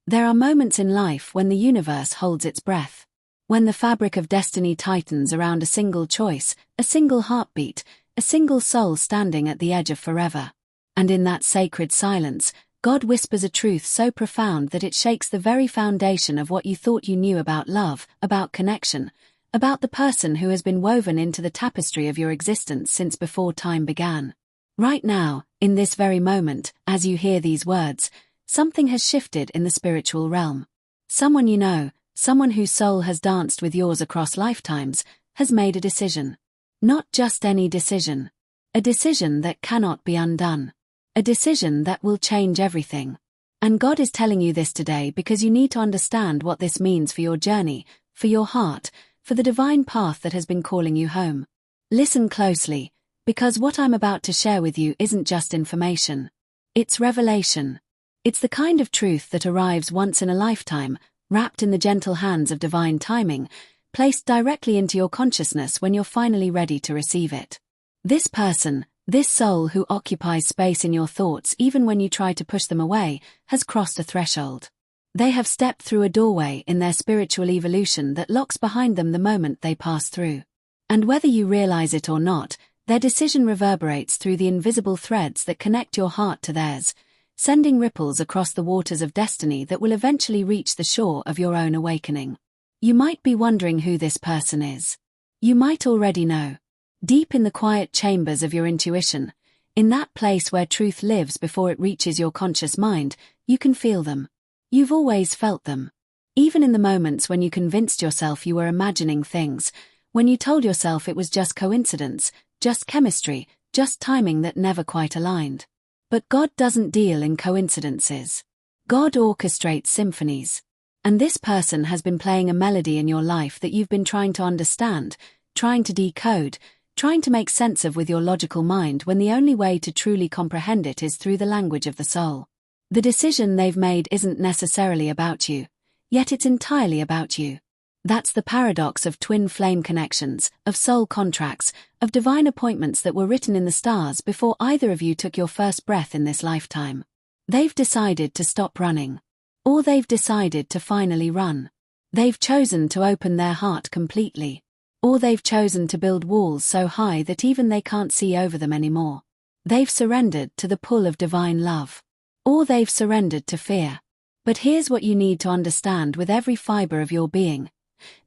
There are moments in life when the universe holds its breath. When the fabric of destiny tightens around a single choice, a single heartbeat, a single soul standing at the edge of forever. And in that sacred silence, God whispers a truth so profound that it shakes the very foundation of what you thought you knew about love, about connection, about the person who has been woven into the tapestry of your existence since before time began. Right now, in this very moment, as you hear these words, something has shifted in the spiritual realm. Someone you know, someone whose soul has danced with yours across lifetimes, has made a decision. Not just any decision. A decision that cannot be undone. A decision that will change everything. And God is telling you this today because you need to understand what this means for your journey, for your heart, for the divine path that has been calling you home. Listen closely, because what I'm about to share with you isn't just information. It's revelation. It's the kind of truth that arrives once in a lifetime, wrapped in the gentle hands of divine timing, placed directly into your consciousness when you're finally ready to receive it. This person, this soul who occupies space in your thoughts even when you try to push them away, has crossed a threshold. They have stepped through a doorway in their spiritual evolution that locks behind them the moment they pass through. And whether you realize it or not, their decision reverberates through the invisible threads that connect your heart to theirs, sending ripples across the waters of destiny that will eventually reach the shore of your own awakening. You might be wondering who this person is. You might already know. Deep in the quiet chambers of your intuition, in that place where truth lives before it reaches your conscious mind, you can feel them. You've always felt them. Even in the moments when you convinced yourself you were imagining things, when you told yourself it was just coincidence, just chemistry, just timing that never quite aligned. But God doesn't deal in coincidences. God orchestrates symphonies. And this person has been playing a melody in your life that you've been trying to understand, trying to decode, trying to make sense of with your logical mind when the only way to truly comprehend it is through the language of the soul. The decision they've made isn't necessarily about you, yet it's entirely about you. That's the paradox of twin flame connections, of soul contracts, of divine appointments that were written in the stars before either of you took your first breath in this lifetime. They've decided to stop running. Or they've decided to finally run. They've chosen to open their heart completely. Or they've chosen to build walls so high that even they can't see over them anymore. They've surrendered to the pull of divine love. Or they've surrendered to fear. But here's what you need to understand with every fiber of your being.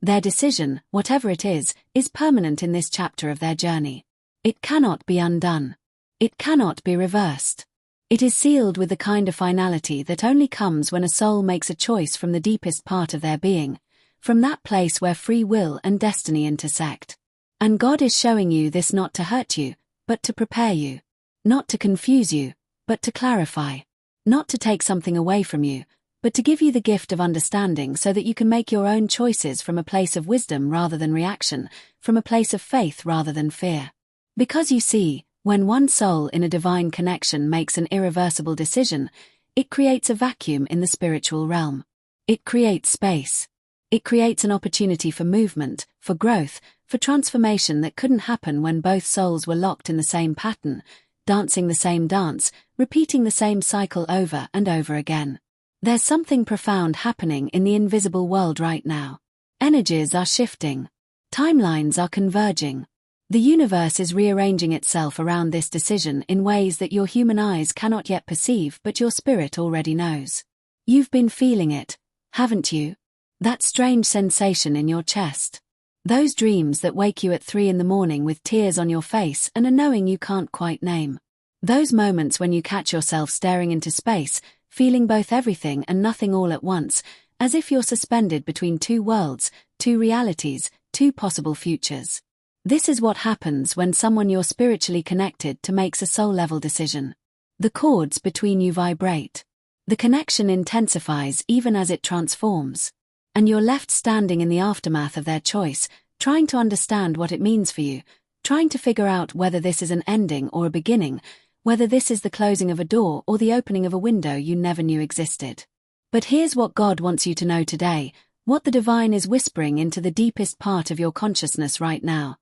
Their decision, whatever it is permanent in this chapter of their journey. It cannot be undone. It cannot be reversed. It is sealed with the kind of finality that only comes when a soul makes a choice from the deepest part of their being, from that place where free will and destiny intersect. And God is showing you this not to hurt you, but to prepare you. Not to confuse you, but to clarify. Not to take something away from you, but to give you the gift of understanding so that you can make your own choices from a place of wisdom rather than reaction, from a place of faith rather than fear. Because you see, when one soul in a divine connection makes an irreversible decision, it creates a vacuum in the spiritual realm. It creates space. It creates an opportunity for movement, for growth, for transformation that couldn't happen when both souls were locked in the same pattern, dancing the same dance, repeating the same cycle over and over again. There's something profound happening in the invisible world right now. Energies are shifting. Timelines are converging. The universe is rearranging itself around this decision in ways that your human eyes cannot yet perceive but your spirit already knows. You've been feeling it, haven't you? That strange sensation in your chest. Those dreams that wake you at 3 a.m. with tears on your face and a knowing you can't quite name. Those moments when you catch yourself staring into space, feeling both everything and nothing all at once, as if you're suspended between two worlds, two realities, two possible futures. This is what happens when someone you're spiritually connected to makes a soul-level decision. The chords between you vibrate. The connection intensifies even as it transforms. And you're left standing in the aftermath of their choice, trying to understand what it means for you, trying to figure out whether this is an ending or a beginning, whether this is the closing of a door or the opening of a window you never knew existed. But here's what God wants you to know today, what the divine is whispering into the deepest part of your consciousness right now.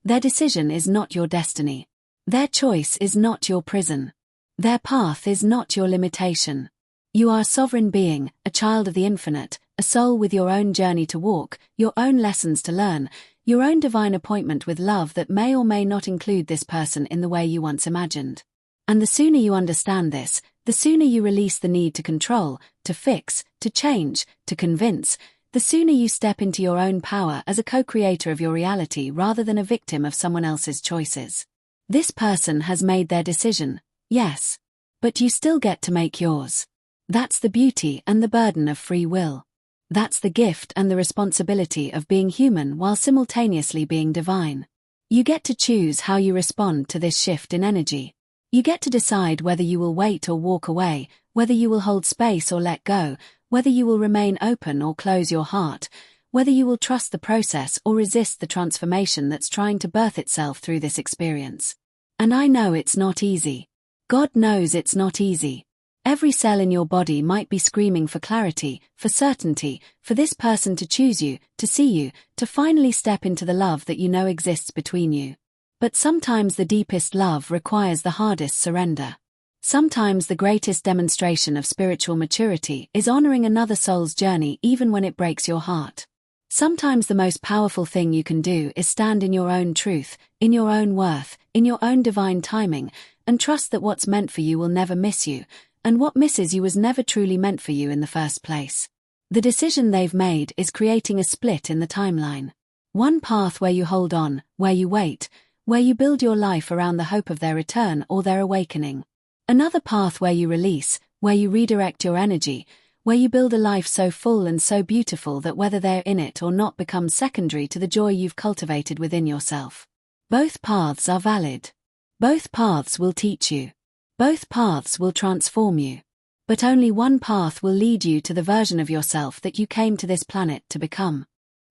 Their decision is not your destiny. Their choice is not your prison. Their path is not your limitation. You are a sovereign being, a child of the infinite, a soul with your own journey to walk, your own lessons to learn, your own divine appointment with love that may or may not include this person in the way you once imagined. And the sooner you understand this, the sooner you release the need to control, to fix, to change, to convince, the sooner you step into your own power as a co-creator of your reality rather than a victim of someone else's choices. This person has made their decision, yes. But you still get to make yours. That's the beauty and the burden of free will. That's the gift and the responsibility of being human while simultaneously being divine. You get to choose how you respond to this shift in energy. You get to decide whether you will wait or walk away, whether you will hold space or let go, whether you will remain open or close your heart, whether you will trust the process or resist the transformation that's trying to birth itself through this experience. And I know it's not easy. God knows it's not easy. Every cell in your body might be screaming for clarity, for certainty, for this person to choose you, to see you, to finally step into the love that you know exists between you. But sometimes the deepest love requires the hardest surrender. Sometimes the greatest demonstration of spiritual maturity is honoring another soul's journey even when it breaks your heart. Sometimes the most powerful thing you can do is stand in your own truth, in your own worth, in your own divine timing, and trust that what's meant for you will never miss you, and what misses you was never truly meant for you in the first place. The decision they've made is creating a split in the timeline. One path where you hold on, where you wait, where you build your life around the hope of their return or their awakening. Another path where you release, where you redirect your energy, where you build a life so full and so beautiful that whether they're in it or not becomes secondary to the joy you've cultivated within yourself. Both paths are valid. Both paths will teach you. Both paths will transform you. But only one path will lead you to the version of yourself that you came to this planet to become.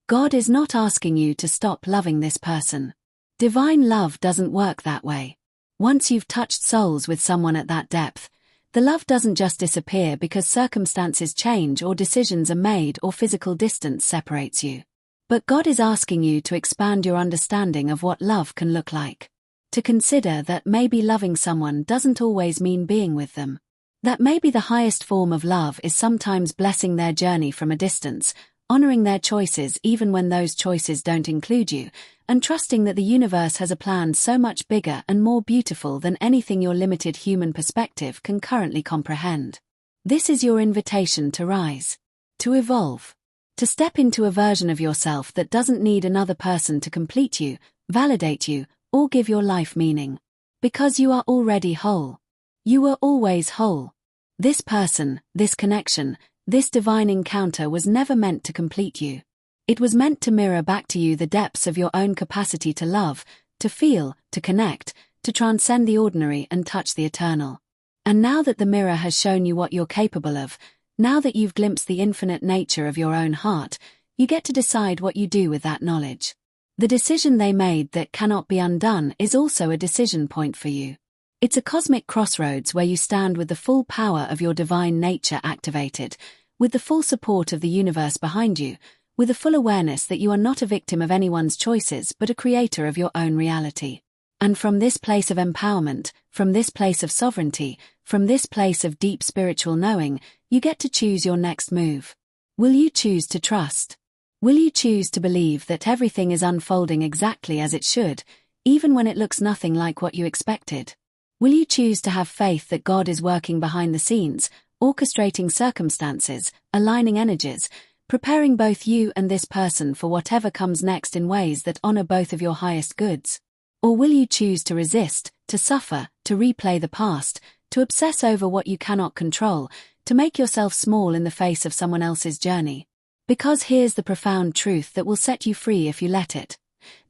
God is not asking you to stop loving this person. Divine love doesn't work that way. Once you've touched souls with someone at that depth, the love doesn't just disappear because circumstances change or decisions are made or physical distance separates you. But God is asking you to expand your understanding of what love can look like. To consider that maybe loving someone doesn't always mean being with them. That maybe the highest form of love is sometimes blessing their journey from a distance, honoring their choices even when those choices don't include you, and trusting that the universe has a plan so much bigger and more beautiful than anything your limited human perspective can currently comprehend. This is your invitation to rise, to evolve, to step into a version of yourself that doesn't need another person to complete you, validate you, or give your life meaning. Because you are already whole. You were always whole. This person, this connection, this divine encounter was never meant to complete you. It was meant to mirror back to you the depths of your own capacity to love, to feel, to connect, to transcend the ordinary and touch the eternal. And now that the mirror has shown you what you're capable of, now that you've glimpsed the infinite nature of your own heart, you get to decide what you do with that knowledge. The decision they made that cannot be undone is also a decision point for you. It's a cosmic crossroads where you stand with the full power of your divine nature activated, with the full support of the universe behind you, with a full awareness that you are not a victim of anyone's choices but a creator of your own reality. And from this place of empowerment, from this place of sovereignty, from this place of deep spiritual knowing, you get to choose your next move. Will you choose to trust? Will you choose to believe that everything is unfolding exactly as it should, even when it looks nothing like what you expected? Will you choose to have faith that God is working behind the scenes, orchestrating circumstances, aligning energies, preparing both you and this person for whatever comes next in ways that honor both of your highest goods? Or will you choose to resist, to suffer, to replay the past, to obsess over what you cannot control, to make yourself small in the face of someone else's journey? Because here's the profound truth that will set you free if you let it.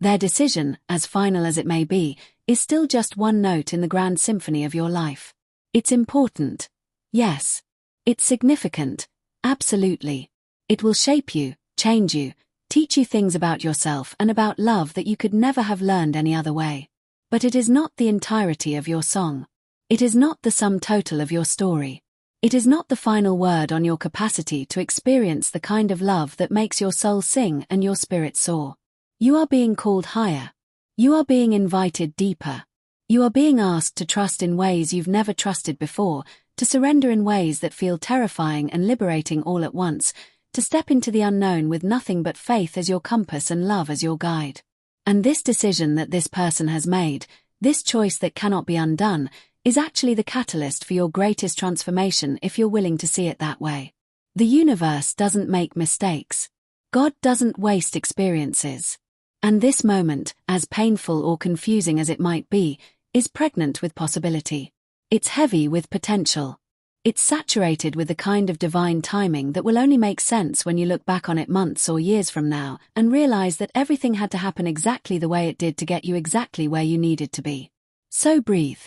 Their decision, as final as it may be, is still just one note in the grand symphony of your life. It's important. Yes. It's significant. Absolutely. It will shape you, change you, teach you things about yourself and about love that you could never have learned any other way. But it is not the entirety of your song. It is not the sum total of your story. It is not the final word on your capacity to experience the kind of love that makes your soul sing and your spirit soar. You are being called higher. You are being invited deeper. You are being asked to trust in ways you've never trusted before, to surrender in ways that feel terrifying and liberating all at once, to step into the unknown with nothing but faith as your compass and love as your guide. And this decision that this person has made, this choice that cannot be undone, is actually the catalyst for your greatest transformation if you're willing to see it that way. The universe doesn't make mistakes. God doesn't waste experiences. And this moment, as painful or confusing as it might be, is pregnant with possibility. It's heavy with potential. It's saturated with the kind of divine timing that will only make sense when you look back on it months or years from now and realize that everything had to happen exactly the way it did to get you exactly where you needed to be. So breathe.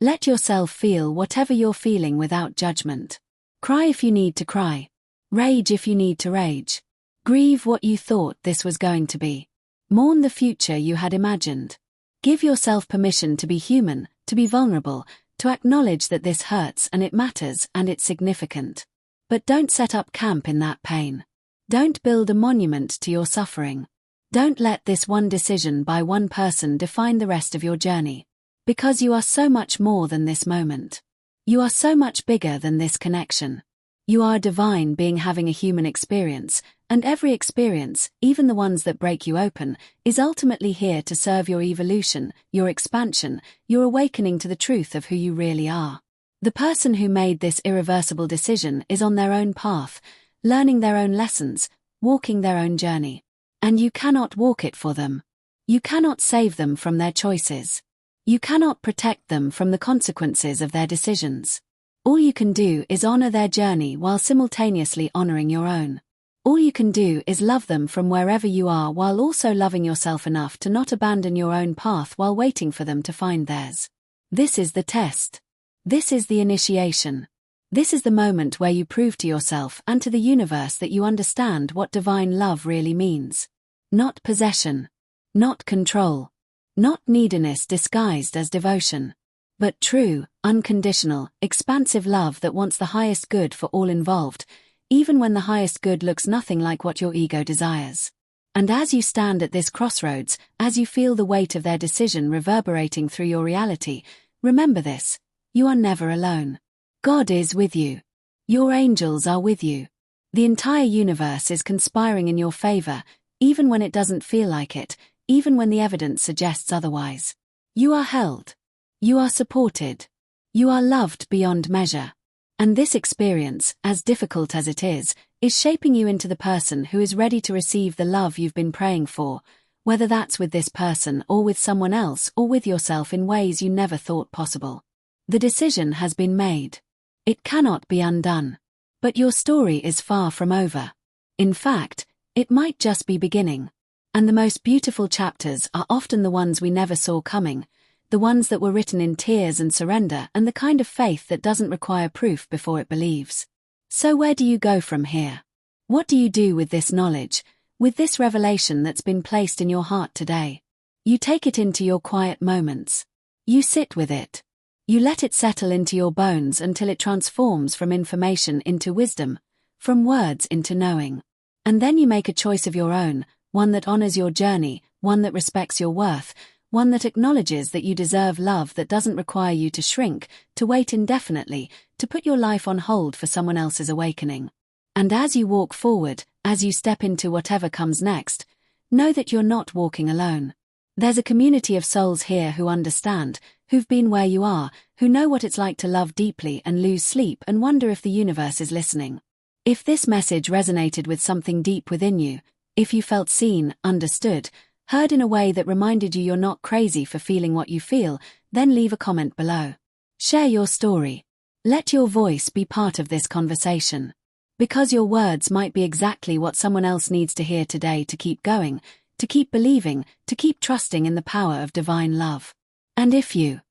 Let yourself feel whatever you're feeling without judgment. Cry if you need to cry. Rage if you need to rage. Grieve what you thought this was going to be. Mourn the future you had imagined. Give yourself permission to be human, to be vulnerable, to acknowledge that this hurts and it matters and it's significant. But don't set up camp in that pain. Don't build a monument to your suffering. Don't let this one decision by one person define the rest of your journey. Because you are so much more than this moment. You are so much bigger than this connection. You are a divine being having a human experience, and every experience, even the ones that break you open, is ultimately here to serve your evolution, your expansion, your awakening to the truth of who you really are. The person who made this irreversible decision is on their own path, learning their own lessons, walking their own journey. And you cannot walk it for them. You cannot save them from their choices. You cannot protect them from the consequences of their decisions. All you can do is honor their journey while simultaneously honoring your own. All you can do is love them from wherever you are while also loving yourself enough to not abandon your own path while waiting for them to find theirs. This is the test. This is the initiation. This is the moment where you prove to yourself and to the universe that you understand what divine love really means. Not possession. Not control. Not neediness disguised as devotion. But true, unconditional, expansive love that wants the highest good for all involved, even when the highest good looks nothing like what your ego desires. And as you stand at this crossroads, as you feel the weight of their decision reverberating through your reality, remember this: you are never alone. God is with you. Your angels are with you. The entire universe is conspiring in your favor, even when it doesn't feel like it, even when the evidence suggests otherwise. You are held. You are supported. You are loved beyond measure. And this experience, as difficult as it is shaping you into the person who is ready to receive the love you've been praying for, whether that's with this person or with someone else or with yourself in ways you never thought possible. The decision has been made. It cannot be undone. But your story is far from over. In fact, it might just be beginning. And the most beautiful chapters are often the ones we never saw coming, the ones that were written in tears and surrender and the kind of faith that doesn't require proof before it believes. So where do you go from here? What do you do with this knowledge, with this revelation that's been placed in your heart today? You take it into your quiet moments. You sit with it. You let it settle into your bones until it transforms from information into wisdom, from words into knowing. And then you make a choice of your own, one that honors your journey, one that respects your worth, one that acknowledges that you deserve love that doesn't require you to shrink, to wait indefinitely, to put your life on hold for someone else's awakening. And as you walk forward, as you step into whatever comes next, know that you're not walking alone. There's a community of souls here who understand, who've been where you are, who know what it's like to love deeply and lose sleep and wonder if the universe is listening. If this message resonated with something deep within you, if you felt seen, understood, heard in a way that reminded you you're not crazy for feeling what you feel, then leave a comment below. Share your story. Let your voice be part of this conversation. Because your words might be exactly what someone else needs to hear today to keep going, to keep believing, to keep trusting in the power of divine love. And if you